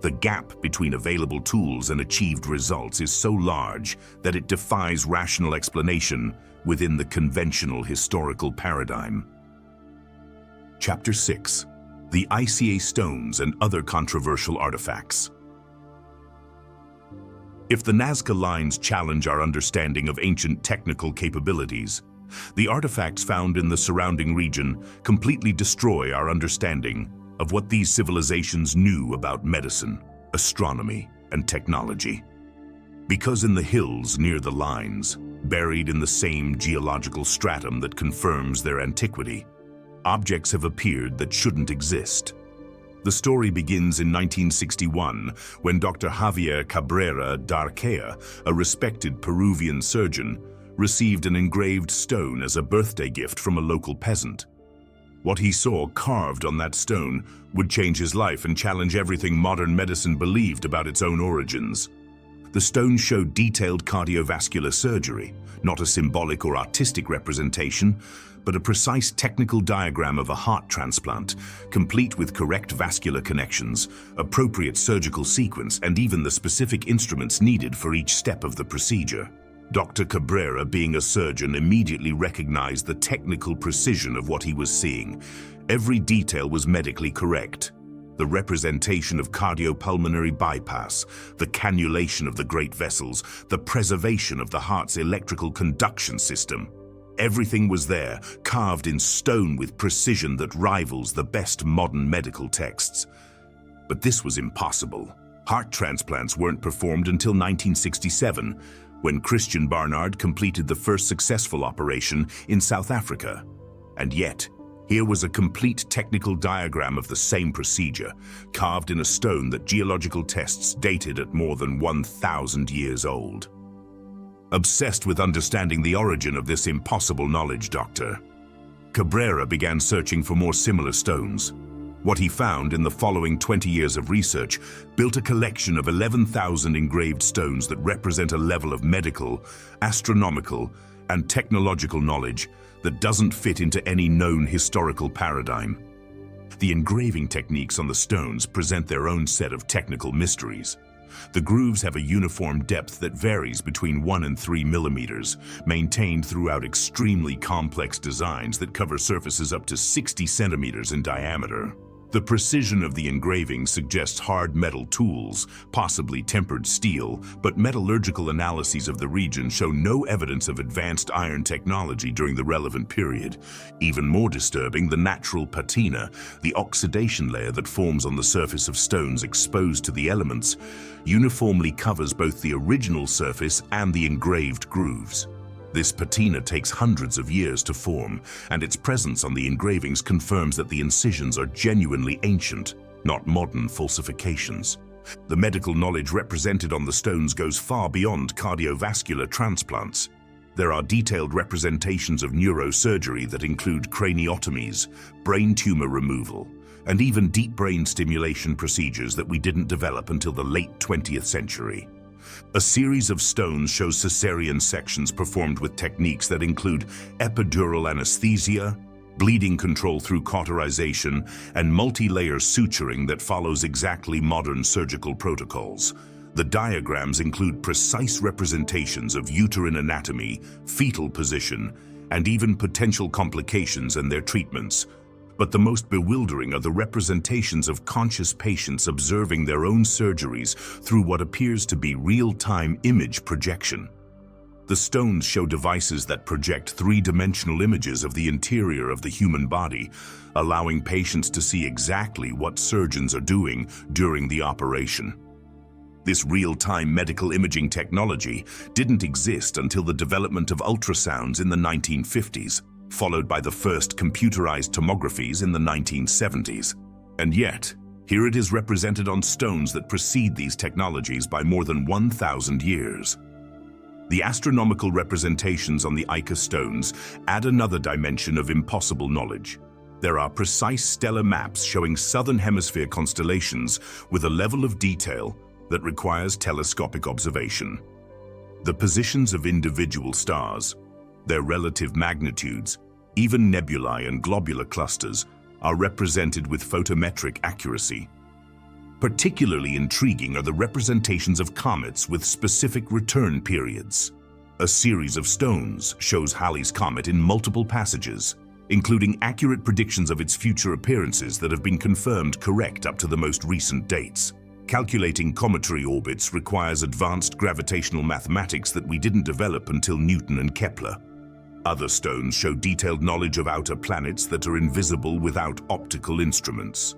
The gap between available tools and achieved results is so large that it defies rational explanation within the conventional historical paradigm. Chapter 6. The ICA Stones and Other Controversial Artifacts. If the Nazca lines challenge our understanding of ancient technical capabilities, the artifacts found in the surrounding region completely destroy our understanding of what these civilizations knew about medicine, astronomy, and technology. Because in the hills near the lines, buried in the same geological stratum that confirms their antiquity, objects have appeared that shouldn't exist. The story begins in 1961 when Dr. Javier Cabrera d'Arquea, a respected Peruvian surgeon, received an engraved stone as a birthday gift from a local peasant. What he saw carved on that stone would change his life and challenge everything modern medicine believed about its own origins. The stone showed detailed cardiovascular surgery, not a symbolic or artistic representation, but a precise technical diagram of a heart transplant, complete with correct vascular connections, appropriate surgical sequence, and even the specific instruments needed for each step of the procedure. Dr. Cabrera, being a surgeon, immediately recognized the technical precision of what he was seeing. Every detail was medically correct. The representation of cardiopulmonary bypass, the cannulation of the great vessels, the preservation of the heart's electrical conduction system. Everything was there, carved in stone with precision that rivals the best modern medical texts. But this was impossible. Heart transplants weren't performed until 1967, when Christian Barnard completed the first successful operation in South Africa. And yet, here was a complete technical diagram of the same procedure, carved in a stone that geological tests dated at more than 1,000 years old. Obsessed with understanding the origin of this impossible knowledge, Dr. Cabrera began searching for more similar stones. What he found in the following 20 years of research built a collection of 11,000 engraved stones that represent a level of medical, astronomical, and technological knowledge that doesn't fit into any known historical paradigm. The engraving techniques on the stones present their own set of technical mysteries. The grooves have a uniform depth that varies between 1 and 3 millimeters, maintained throughout extremely complex designs that cover surfaces up to 60 centimeters in diameter. The precision of the engraving suggests hard metal tools, possibly tempered steel, but metallurgical analyses of the region show no evidence of advanced iron technology during the relevant period. Even more disturbing, the natural patina, the oxidation layer that forms on the surface of stones exposed to the elements, uniformly covers both the original surface and the engraved grooves. This patina takes hundreds of years to form, and its presence on the engravings confirms that the incisions are genuinely ancient, not modern falsifications. The medical knowledge represented on the stones goes far beyond cardiovascular transplants. There are detailed representations of neurosurgery that include craniotomies, brain tumor removal, and even deep brain stimulation procedures that we didn't develop until the late 20th century. A series of stones shows cesarean sections performed with techniques that include epidural anesthesia, bleeding control through cauterization, and multi-layer suturing that follows exactly modern surgical protocols. The diagrams include precise representations of uterine anatomy, fetal position, and even potential complications and their treatments. But the most bewildering are the representations of conscious patients observing their own surgeries through what appears to be real-time image projection. The stones show devices that project three-dimensional images of the interior of the human body, allowing patients to see exactly what surgeons are doing during the operation. This real-time medical imaging technology didn't exist until the development of ultrasounds in the 1950s. followed by the first computerized tomographies in the 1970s. And yet, here it is represented on stones that precede these technologies by more than 1,000 years. The astronomical representations on the Ica stones add another dimension of impossible knowledge. There are precise stellar maps showing southern hemisphere constellations with a level of detail that requires telescopic observation. The positions of individual stars, their relative magnitudes, even nebulae and globular clusters, are represented with photometric accuracy. Particularly intriguing are the representations of comets with specific return periods. A series of stones shows Halley's Comet in multiple passages, including accurate predictions of its future appearances that have been confirmed correct up to the most recent dates. Calculating cometary orbits requires advanced gravitational mathematics that we didn't develop until Newton and Kepler. Other stones show detailed knowledge of outer planets that are invisible without optical instruments.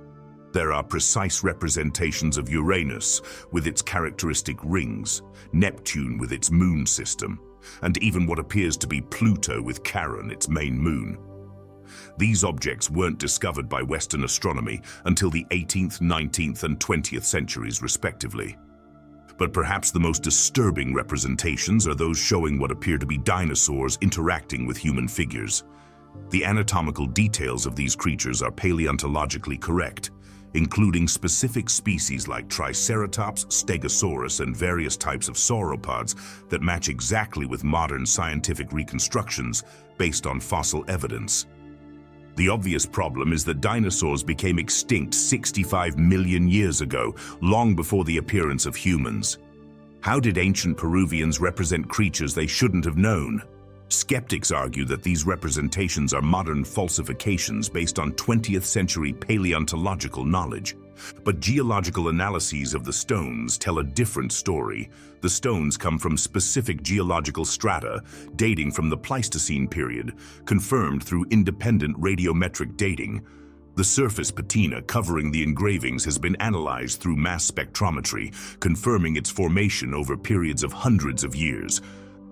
There are precise representations of Uranus with its characteristic rings, Neptune with its moon system, and even what appears to be Pluto with Charon, its main moon. These objects weren't discovered by Western astronomy until the 18th, 19th, and 20th centuries, respectively. But perhaps the most disturbing representations are those showing what appear to be dinosaurs interacting with human figures. The anatomical details of these creatures are paleontologically correct, including specific species like Triceratops, Stegosaurus, and various types of sauropods that match exactly with modern scientific reconstructions based on fossil evidence. The obvious problem is that dinosaurs became extinct 65 million years ago, long before the appearance of humans. How did ancient Peruvians represent creatures they shouldn't have known? Skeptics argue that these representations are modern falsifications based on 20th century paleontological knowledge. But geological analyses of the stones tell a different story. The stones come from specific geological strata dating from the Pleistocene period, confirmed through independent radiometric dating. The surface patina covering the engravings has been analyzed through mass spectrometry, confirming its formation over periods of hundreds of years.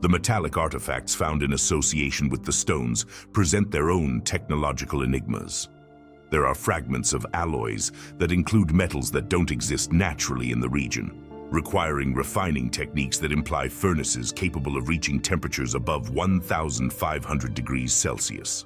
The metallic artifacts found in association with the stones present their own technological enigmas. There are fragments of alloys that include metals that don't exist naturally in the region, requiring refining techniques that imply furnaces capable of reaching temperatures above 1,500 degrees Celsius.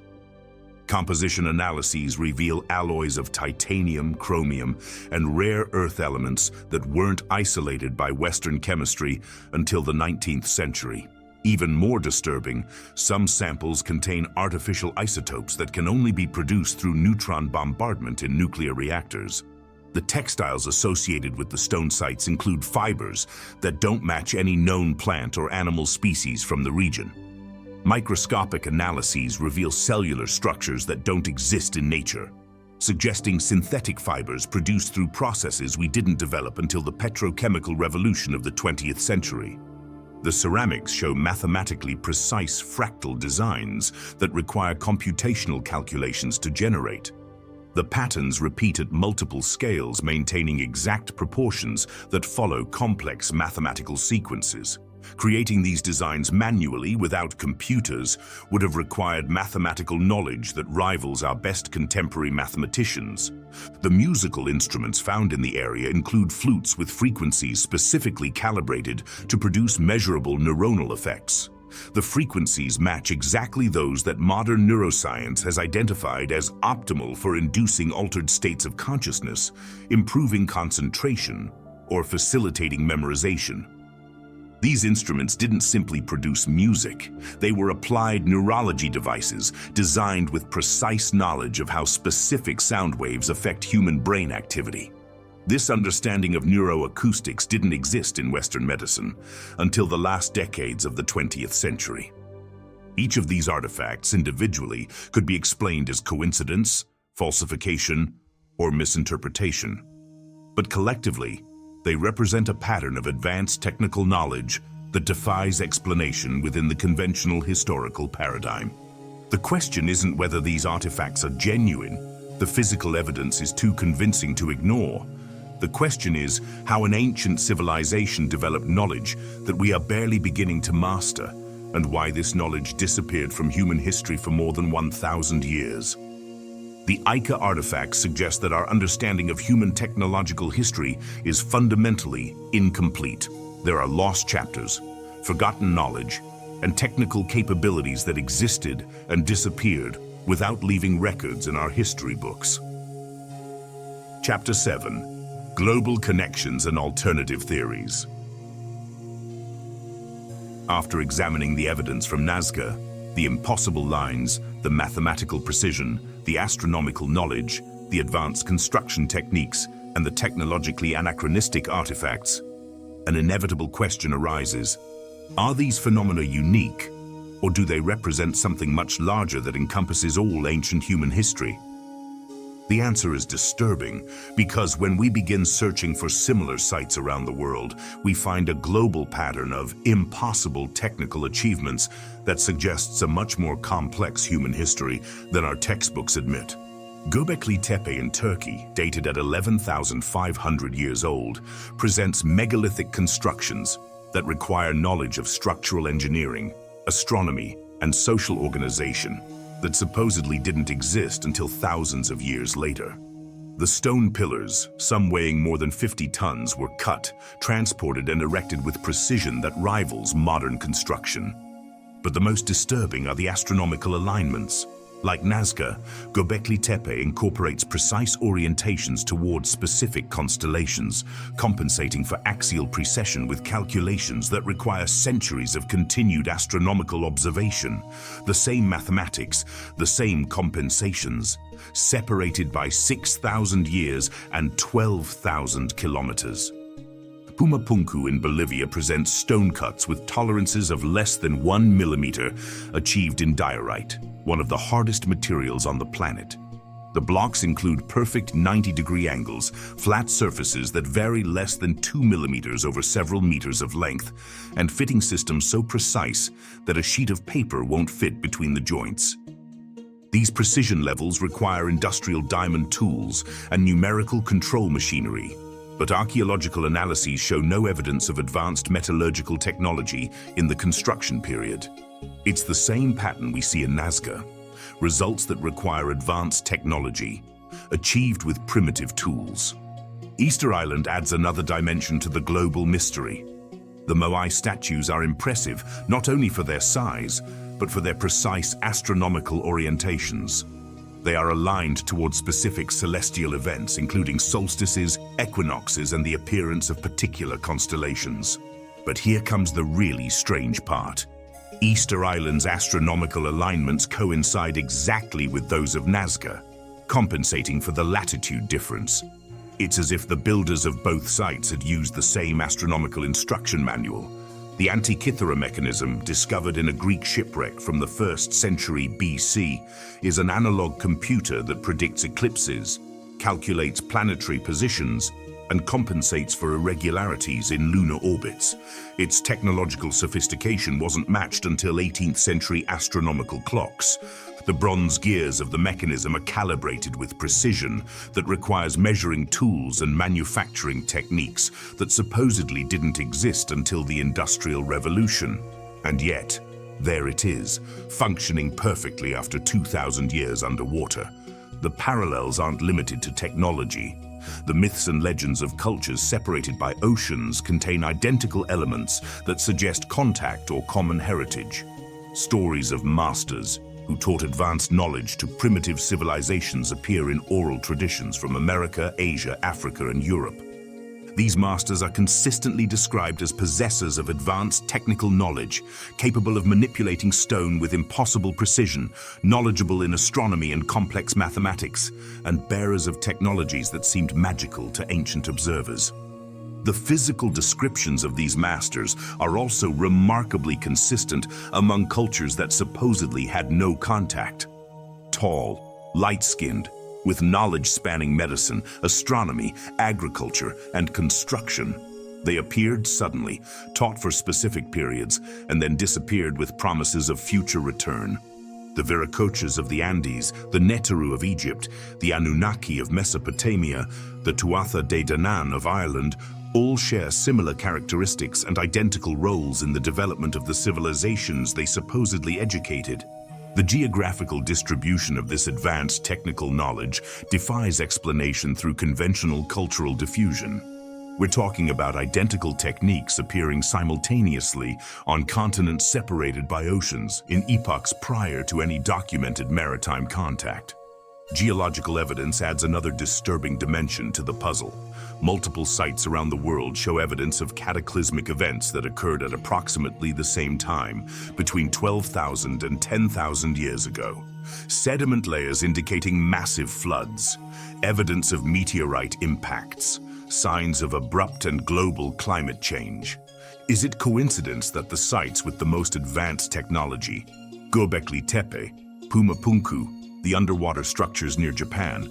Composition analyses reveal alloys of titanium, chromium, and rare earth elements that weren't isolated by Western chemistry until the 19th century. Even more disturbing, some samples contain artificial isotopes that can only be produced through neutron bombardment in nuclear reactors. The textiles associated with the stone sites include fibers that don't match any known plant or animal species from the region. Microscopic analyses reveal cellular structures that don't exist in nature, suggesting synthetic fibers produced through processes we didn't develop until the petrochemical revolution of the 20th century. The ceramics show mathematically precise fractal designs that require computational calculations to generate. The patterns repeat at multiple scales, maintaining exact proportions that follow complex mathematical sequences. Creating these designs manually without computers would have required mathematical knowledge that rivals our best contemporary mathematicians. The musical instruments found in the area include flutes with frequencies specifically calibrated to produce measurable neuronal effects. The frequencies match exactly those that modern neuroscience has identified as optimal for inducing altered states of consciousness, improving concentration, or facilitating memorization. These instruments didn't simply produce music. They were applied neurology devices designed with precise knowledge of how specific sound waves affect human brain activity. This understanding of neuroacoustics didn't exist in Western medicine until the last decades of the 20th century. Each of these artifacts individually could be explained as coincidence, falsification, or misinterpretation. But collectively, they represent a pattern of advanced technical knowledge that defies explanation within the conventional historical paradigm. The question isn't whether these artifacts are genuine. The physical evidence is too convincing to ignore. The question is how an ancient civilization developed knowledge that we are barely beginning to master, and why this knowledge disappeared from human history for more than 1,000 years. The Ica artifacts suggest that our understanding of human technological history is fundamentally incomplete. There are lost chapters, forgotten knowledge, and technical capabilities that existed and disappeared without leaving records in our history books. Chapter 7: Global Connections and Alternative Theories. After examining the evidence from Nazca, the impossible lines, the mathematical precision, the astronomical knowledge, the advanced construction techniques, and the technologically anachronistic artifacts, an inevitable question arises. Are these phenomena unique, or do they represent something much larger that encompasses all ancient human history? The answer is disturbing, because when we begin searching for similar sites around the world, we find a global pattern of impossible technical achievements that suggests a much more complex human history than our textbooks admit. Göbekli Tepe in Turkey, dated at 11,500 years old, presents megalithic constructions that require knowledge of structural engineering, astronomy, and social organization that supposedly didn't exist until thousands of years later. The stone pillars, some weighing more than 50 tons, were cut, transported, and erected with precision that rivals modern construction. But the most disturbing are the astronomical alignments. Like Nazca, Göbekli Tepe incorporates precise orientations towards specific constellations, compensating for axial precession with calculations that require centuries of continued astronomical observation. The same mathematics, the same compensations, separated by 6,000 years and 12,000 kilometers. Pumapunku in Bolivia presents stone cuts with tolerances of less than 1 millimeter, achieved in diorite, one of the hardest materials on the planet. The blocks include perfect 90-degree angles, flat surfaces that vary less than 2 millimeters over several meters of length, and fitting systems so precise that a sheet of paper won't fit between the joints. These precision levels require industrial diamond tools and numerical control machinery, but archaeological analyses show no evidence of advanced metallurgical technology in the construction period. It's the same pattern we see in Nazca: results that require advanced technology, achieved with primitive tools. Easter Island adds another dimension to the global mystery. The Moai statues are impressive not only for their size, but for their precise astronomical orientations. They are aligned towards specific celestial events, including solstices, equinoxes, and the appearance of particular constellations. But here comes the really strange part. Easter Island's astronomical alignments coincide exactly with those of Nazca, compensating for the latitude difference. It's as if the builders of both sites had used the same astronomical instruction manual. The Antikythera mechanism, discovered in a Greek shipwreck from the 1st century BC, is an analog computer that predicts eclipses, calculates planetary positions, and compensates for irregularities in lunar orbits. Its technological sophistication wasn't matched until 18th century astronomical clocks. The bronze gears of the mechanism are calibrated with precision that requires measuring tools and manufacturing techniques that supposedly didn't exist until the Industrial Revolution. And yet, there it is, functioning perfectly after 2,000 years underwater. The parallels aren't limited to technology. The myths and legends of cultures separated by oceans contain identical elements that suggest contact or common heritage. Stories of masters who taught advanced knowledge to primitive civilizations appear in oral traditions from America, Asia, Africa, and Europe. These masters are consistently described as possessors of advanced technical knowledge, capable of manipulating stone with impossible precision, knowledgeable in astronomy and complex mathematics, and bearers of technologies that seemed magical to ancient observers. The physical descriptions of these masters are also remarkably consistent among cultures that supposedly had no contact. Tall, light-skinned, with knowledge spanning medicine, astronomy, agriculture, and construction. They appeared suddenly, taught for specific periods, and then disappeared with promises of future return. The Viracochas of the Andes, the Neteru of Egypt, the Anunnaki of Mesopotamia, the Tuatha De Danann of Ireland, All share similar characteristics and identical roles in the development of the civilizations they supposedly educated. The geographical distribution of this advanced technical knowledge defies explanation through conventional cultural diffusion. We're talking about identical techniques appearing simultaneously on continents separated by oceans in epochs prior to any documented maritime contact. Geological evidence adds another disturbing dimension to the puzzle. Multiple sites around the world show evidence of cataclysmic events that occurred at approximately the same time, between 12,000 and 10,000 years ago. Sediment layers indicating massive floods, evidence of meteorite impacts, signs of abrupt and global climate change. Is it coincidence that the sites with the most advanced technology, Göbekli Tepe, Pumapunku, the underwater structures near Japan,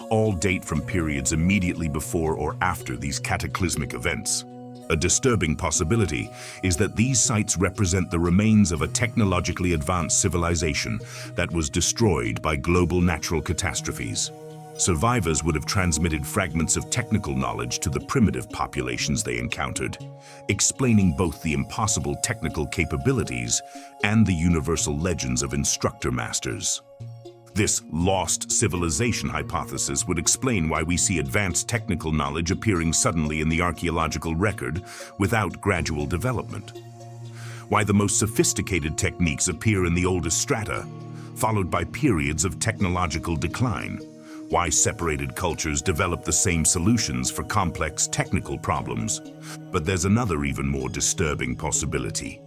all date from periods immediately before or after these cataclysmic events? A disturbing possibility is that these sites represent the remains of a technologically advanced civilization that was destroyed by global natural catastrophes. Survivors would have transmitted fragments of technical knowledge to the primitive populations they encountered, explaining both the impossible technical capabilities and the universal legends of instructor masters. This lost civilization hypothesis would explain why we see advanced technical knowledge appearing suddenly in the archaeological record without gradual development. Why the most sophisticated techniques appear in the oldest strata, followed by periods of technological decline. Why separated cultures develop the same solutions for complex technical problems. But there's another even more disturbing possibility.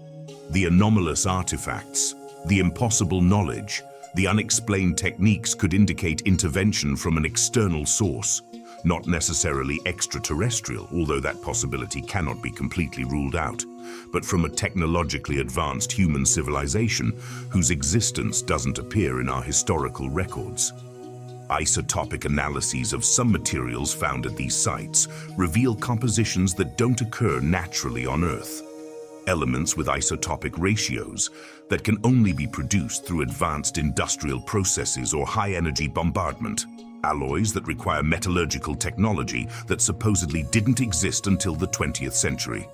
The anomalous artifacts, the impossible knowledge, the unexplained techniques could indicate intervention from an external source, not necessarily extraterrestrial, although that possibility cannot be completely ruled out, but from a technologically advanced human civilization whose existence doesn't appear in our historical records. Isotopic analyses of some materials found at these sites reveal compositions that don't occur naturally on Earth. Elements with isotopic ratios that can only be produced through advanced industrial processes or high-energy bombardment. Alloys that require metallurgical technology that supposedly didn't exist until the 20th century.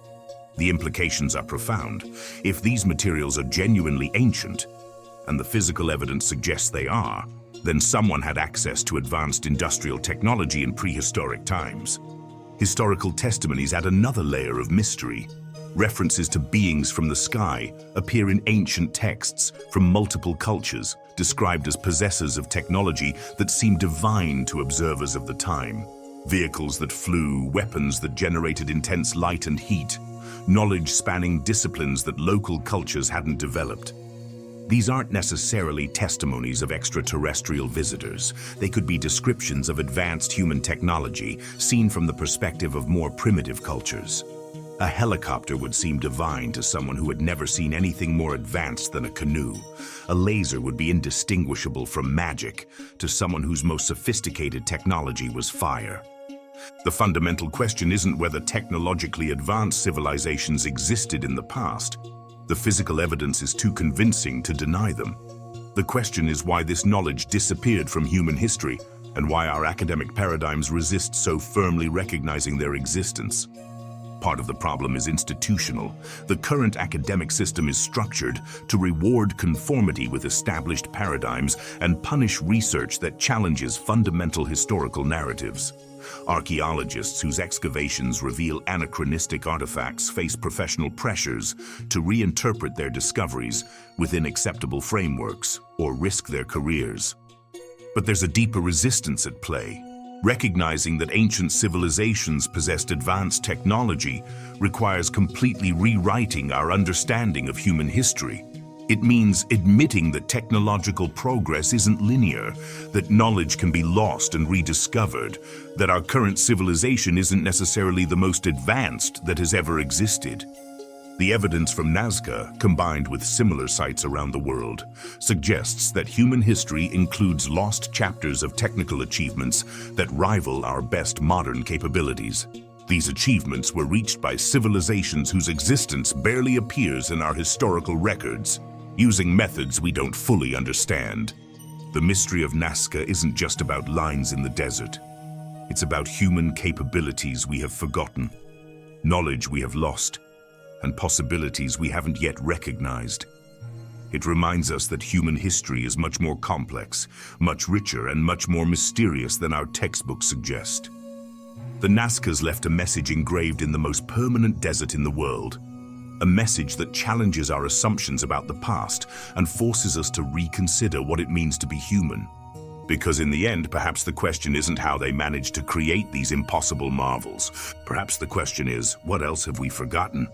The implications are profound. If these materials are genuinely ancient, and the physical evidence suggests they are, then someone had access to advanced industrial technology in prehistoric times. Historical testimonies add another layer of mystery. References to beings from the sky appear in ancient texts from multiple cultures, described as possessors of technology that seemed divine to observers of the time. Vehicles that flew, weapons that generated intense light and heat, knowledge spanning disciplines that local cultures hadn't developed. These aren't necessarily testimonies of extraterrestrial visitors. They could be descriptions of advanced human technology seen from the perspective of more primitive cultures. A helicopter would seem divine to someone who had never seen anything more advanced than a canoe. A laser would be indistinguishable from magic to someone whose most sophisticated technology was fire. The fundamental question isn't whether technologically advanced civilizations existed in the past. The physical evidence is too convincing to deny them. The question is why this knowledge disappeared from human history and why our academic paradigms resist so firmly recognizing their existence. Part of the problem is institutional. The current academic system is structured to reward conformity with established paradigms and punish research that challenges fundamental historical narratives. Archaeologists whose excavations reveal anachronistic artifacts face professional pressures to reinterpret their discoveries within acceptable frameworks or risk their careers. But there's a deeper resistance at play. Recognizing that ancient civilizations possessed advanced technology requires completely rewriting our understanding of human history. It means admitting that technological progress isn't linear, that knowledge can be lost and rediscovered, that our current civilization isn't necessarily the most advanced that has ever existed. The evidence from Nazca, combined with similar sites around the world, suggests that human history includes lost chapters of technical achievements that rival our best modern capabilities. These achievements were reached by civilizations whose existence barely appears in our historical records, using methods we don't fully understand. The mystery of Nazca isn't just about lines in the desert. It's about human capabilities we have forgotten. knowledge we have lost, and possibilities we haven't yet recognized. It reminds us that human history is much more complex, much richer, and much more mysterious than our textbooks suggest. The Nazcas left a message engraved in the most permanent desert in the world, a message that challenges our assumptions about the past and forces us to reconsider what it means to be human. Because in the end, perhaps the question isn't how they managed to create these impossible marvels. Perhaps the question is, what else have we forgotten?